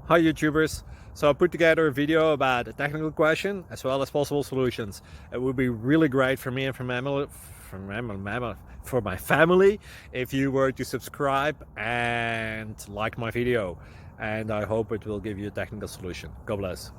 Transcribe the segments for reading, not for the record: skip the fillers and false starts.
Hi YouTubers. So I put together a video about a technical question as well as possible solutions. It would be really great for me and for my family if you were to subscribe and like my video. And I hope it will give you a technical solution. God bless.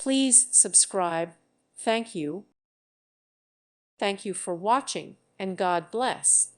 Please subscribe. Thank you. Thank you for watching, and God bless.